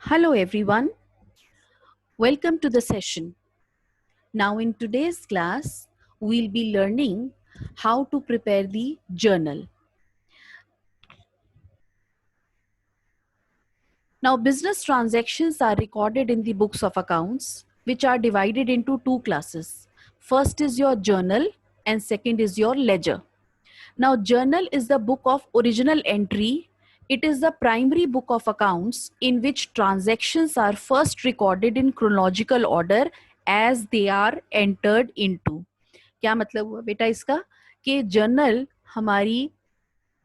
Hello everyone, welcome to the session. Now in today's class, we'll be learning how to prepare the journal. Now business transactions are recorded in the books of accounts, which are divided into two classes. First is your journal and second is your ledger. Now journal is the book of original entry. It is the primary book of accounts in which transactions are first recorded in chronological order as they are entered into. क्या मतलब हुआ बेटा इसका कि journal हमारी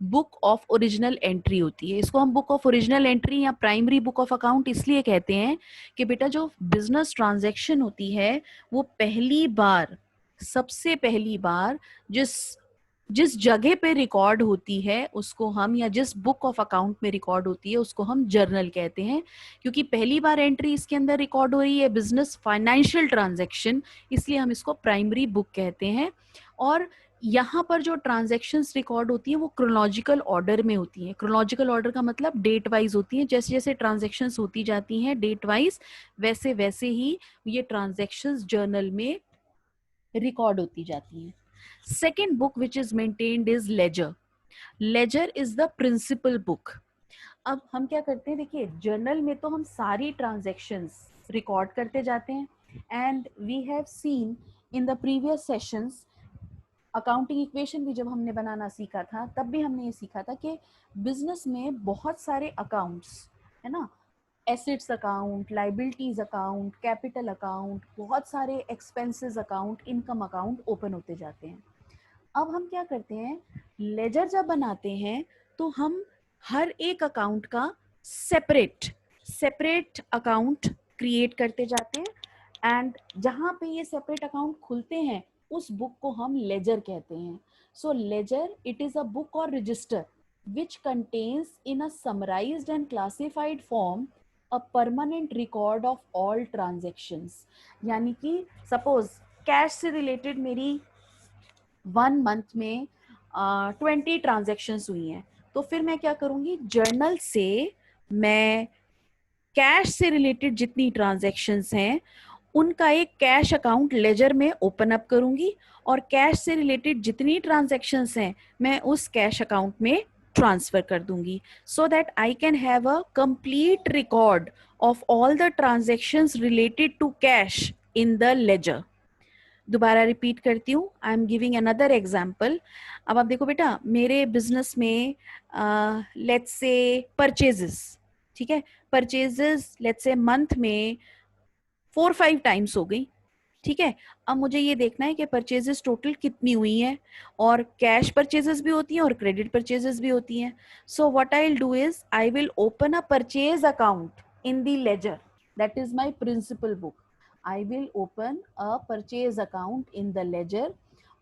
book of original entry होती है. इसको हम बुक ऑफ ओरिजिनल एंट्री या प्राइमरी बुक ऑफ अकाउंट इसलिए कहते हैं कि बेटा जो बिजनेस ट्रांजैक्शन होती है वो पहली बार, सबसे पहली बार जिस जिस जगह पे रिकॉर्ड होती है उसको हम, या जिस बुक ऑफ अकाउंट में रिकॉर्ड होती है उसको हम जर्नल कहते हैं. क्योंकि पहली बार एंट्री इसके अंदर रिकॉर्ड हो रही है बिजनेस फाइनेंशियल ट्रांजैक्शन, इसलिए हम इसको प्राइमरी बुक कहते हैं. और यहाँ पर जो ट्रांजैक्शंस रिकॉर्ड होती हैं वो क्रोनोलॉजिकल ऑर्डर में होती हैं. क्रोनोलॉजिकल ऑर्डर का मतलब डेट वाइज होती हैं. जैसे जैसे ट्रांजैक्शंस होती जाती हैं डेट वाइज, वैसे वैसे ही ये ट्रांजैक्शंस जर्नल में रिकॉर्ड होती जाती हैं. Second book which is maintained is ledger. Ledger is the principal book. अब हम क्या करते हैं, देखिए जर्नल में तो हम सारी ट्रांजैक्शंस रिकॉर्ड करते जाते हैं. And we have seen in the previous sessions, accounting equation भी जब हमने बनाना सीखा था तब भी हमने ये सीखा था कि बिजनेस में बहुत सारे अकाउंट्स है ना, assets account, liabilities account, capital account, बहुत सारे expenses account, income account open होते जाते हैं. अब हम क्या करते हैं, लेजर जब बनाते हैं तो हम हर एक अकाउंट का सेपरेट अकाउंट क्रिएट करते जाते हैं. एंड जहां पे ये सेपरेट अकाउंट खुलते हैं उस बुक को हम लेजर कहते हैं. So ledger it is a book और register which contains in a summarized and classified form a permanent record of all transactions. यानी कि सपोज कैश से रिलेटेड मेरी 1 मंथ में 20 ट्रांजेक्शन्स हुई हैं, तो फिर मैं क्या करूंगी, जर्नल से मैं कैश से रिलेटेड जितनी ट्रांजेक्शन्स हैं उनका एक कैश अकाउंट लेजर में ओपन अप करूंगी और कैश से रिलेटेड जितनी ट्रांजेक्शन्स हैं मैं उस कैश अकाउंट में ट्रांसफर कर दूंगी, so that I can have a complete record of all the transactions related to cash in the ledger. दोबारा रिपीट करती हूँ, I am giving another example. अब आप देखो बेटा, मेरे बिजनेस में लेट्स से परचेजेस, ठीक है, परचेजेस लेट्स से मंथ में 4-5 टाइम्स हो गई, ठीक है. अब मुझे ये देखना है कि परचेजेस टोटल कितनी हुई हैं, और कैश परचेजेस भी होती हैं और क्रेडिट परचेजेस भी होती हैं. So what I will do is I will open a purchase account in the ledger, that is my principal book. I will open a purchase account in the ledger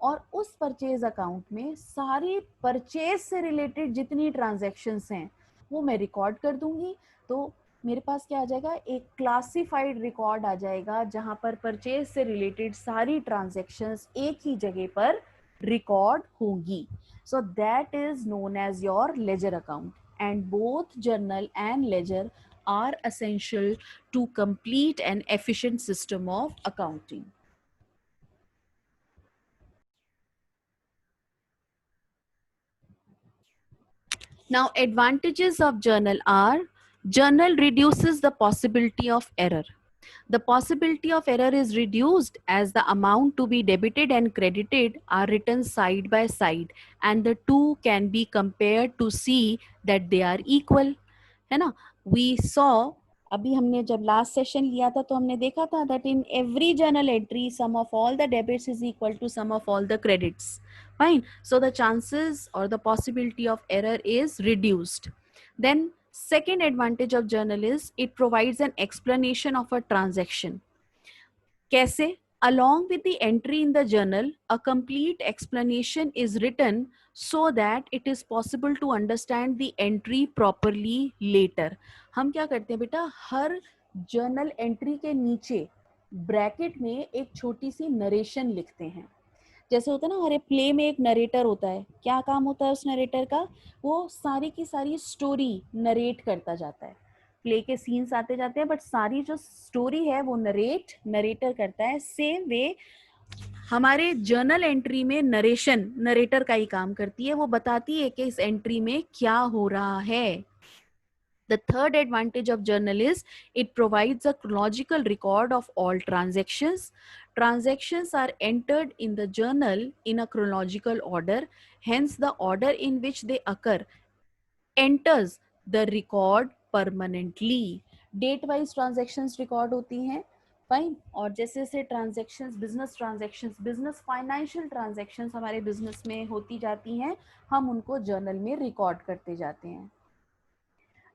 और उस purchase account में सारी purchase से related जितनी transactions हैं वो मैं record कर दूंगी. तो मेरे पास क्या आ जाएगा, एक क्लासिफाइड रिकॉर्ड आ जाएगा जहां पर परचेज से रिलेटेड सारी ट्रांजैक्शंस एक ही जगह पर रिकॉर्ड होंगी. So that is known as your ledger account. And both journal and ledger are essential to complete an efficient system of accounting. Now, advantages of journal are: journal reduces the possibility of error. The possibility of error is reduced as the amount to be debited and credited are written side by side and the two can be compared to see that they are equal. है ना. We saw, अभी हमने जब last session लिया था तो हमने देखा था that in every journal entry sum of all the debits is equal to sum of all the credits. Fine. So the chances or the possibility of error is reduced. Then second advantage of journal is it provides an explanation of a transaction. कैसे? Along with the entry in the journal, a complete explanation is written so that it is possible to understand the entry properly later. हम क्या करते हैं बेटा, हर journal entry के नीचे bracket में एक छोटी सी नरेशन लिखते हैं. जैसे होता है ना, हमारे प्ले में एक नरेटर होता है. क्या काम होता है उस नरेटर का? वो सारी की सारी स्टोरी नरेट करता जाता है. प्ले के सीन्स आते जाते हैं, बट सारी जो स्टोरी है वो नरेटर करता है. सेम वे हमारे जर्नल एंट्री में नरेटर का ही काम करती है. वो बताती है कि इस एंट्री में क्या हो रहा है. The third advantage of journal is it provides a chronological record of all transactions. Transactions are entered in the journal in a chronological order. Hence, the order in which they occur enters the record permanently. Date wise transactions record होती हैं, fine. और जैसे जैसे transactions, business financial transactions हमारे business में होती जाती हैं, हम उनको जर्नल में रिकॉर्ड करते जाते हैं.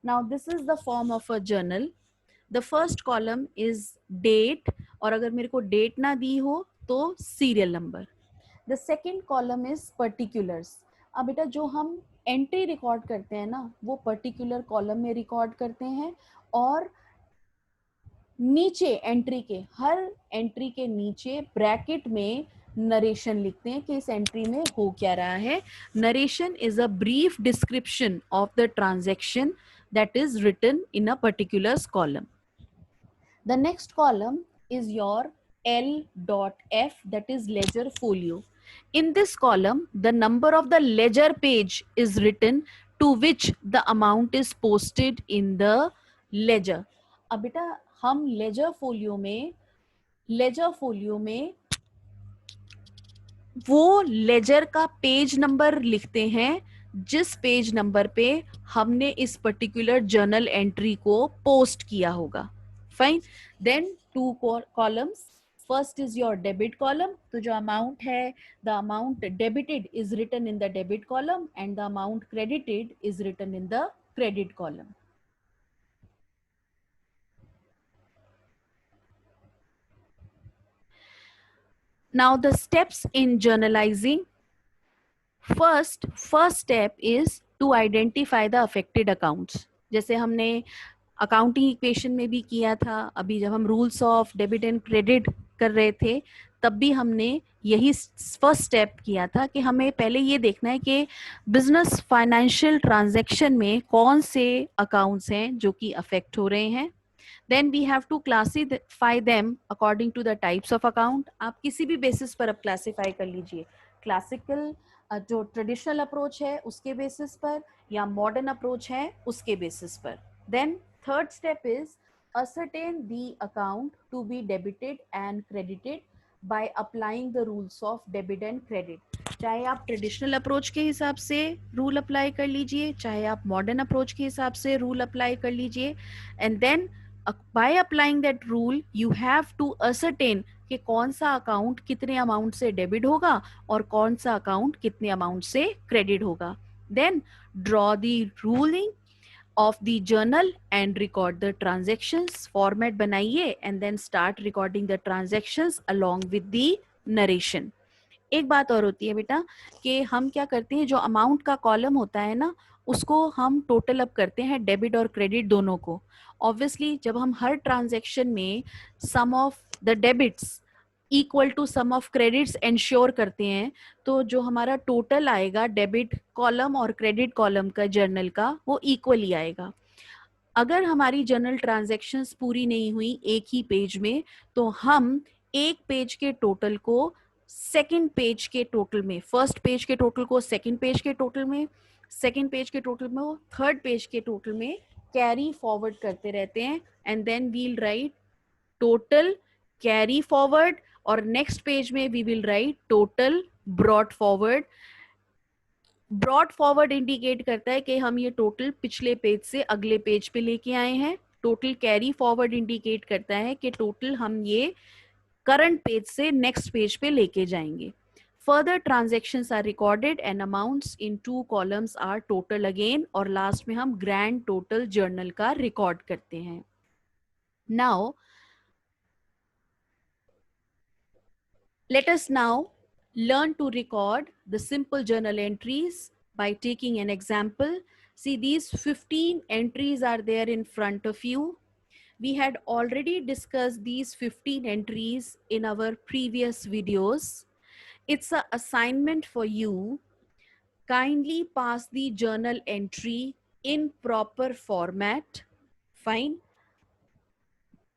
Now this is the form of a journal. The first column is date, और अगर मेरे को डेट ना दी हो तो serial number. The second column is particulars. अब बेटा जो हम एंट्री रिकॉर्ड करते हैं ना, वो पर्टिकुलर कॉलम में रिकॉर्ड करते हैं, और नीचे हर एंट्री के नीचे ब्रैकेट में नरेशन लिखते हैं कि इस एंट्री में हो क्या रहा है. Narration is a brief description of the transaction that is written in a particular column. The next column is your L.F, that is ledger folio. In this column, the number of the ledger page is written to which the amount is posted in the ledger. अब बेटा हम ledger folio में वो laser का page number लिखते हैं जिस page number पे हमने इस पर्टिकुलर जर्नल एंट्री को पोस्ट किया होगा. Fine. Then two columns. First is your debit column. तो जो अमाउंट है, the amount debited is written in the debit column and the amount credited is written in the credit column. Now the steps in journalizing. First step is to identify the affected accounts. जैसे हमने accounting equation में भी किया था, अभी जब हम rules of debit and credit कर रहे थे तब भी हमने यही फर्स्ट स्टेप किया था कि हमें पहले ये देखना है कि बिजनेस फाइनेंशियल ट्रांजैक्शन में कौन से अकाउंट्स हैं जो कि अफेक्ट हो रहे हैं. Then we have to classify them according to the types of account. आप किसी भी बेसिस पर अब क्लासीफाई कर लीजिए, क्लासिकल जो ट्रेडिशनल अप्रोच है उसके बेसिस पर या मॉडर्न अप्रोच है उसके बेसिस पर. Then third step is ascertain the account to be debited and credited by applying the rules of debit and credit. चाहे आप ट्रेडिशनल अप्रोच के हिसाब से रूल अप्लाई कर लीजिए, चाहे आप मॉडर्न अप्रोच के हिसाब से रूल अप्लाई कर लीजिए. And then by applying that rule you have to ascertain कि कौन सा अकाउंट कितने अमाउंट से डेबिट होगा और कौन सा अकाउंट कितने अमाउंट से क्रेडिट होगा. Then draw the ruling of the journal and record the transactions. Format बनाइए and then start recording the transactions along with the narration. एक बात और होती है बेटा कि हम क्या करते हैं, जो अमाउंट का कॉलम होता है ना उसको हम टोटल अप करते हैं डेबिट और क्रेडिट दोनों को. ऑब्वियसली जब हम हर ट्रांजैक्शन में sum of the debits equal to sum of credits ensure करते हैं तो जो हमारा टोटल आएगा डेबिट कॉलम और क्रेडिट कॉलम का जर्नल का वो इक्वली आएगा. अगर हमारी जर्नल ट्रांजैक्शंस पूरी नहीं हुई एक ही पेज में तो हम एक पेज के टोटल को सेकंड पेज के टोटल में, फर्स्ट पेज के टोटल को सेकंड पेज के टोटल में, सेकंड पेज के टोटल में थर्ड पेज के टोटल में कैरी फॉरवर्ड करते रहते हैं. And then we'll write total carry forward और नेक्स्ट पेज में we will write total brought forward. Brought forward indicate करता है कि हम ये टोटल पिछले पेज से अगले पेज पे लेके आए हैं. टोटल कैरी फॉरवर्ड इंडिकेट करता है कि टोटल हम ये करंट पेज से नेक्स्ट पेज पे लेके जाएंगे. Further transactions are recorded and amounts in two columns are total again और लास्ट में हम grand total journal का रिकॉर्ड करते हैं. Now let us now learn to record the simple journal entries by taking an example. See, these 15 entries are there in front of you. We had already discussed these 15 entries in our previous videos. It's an assignment for you. Kindly pass the journal entry in proper format. Fine.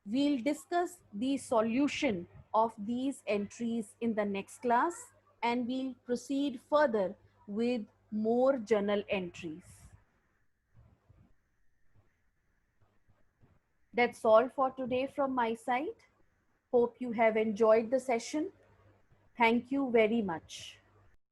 We'll discuss the solution of these entries in the next class, and we'll proceed further with more journal entries. That's all for today from my side. Hope you have enjoyed the session. Thank you very much.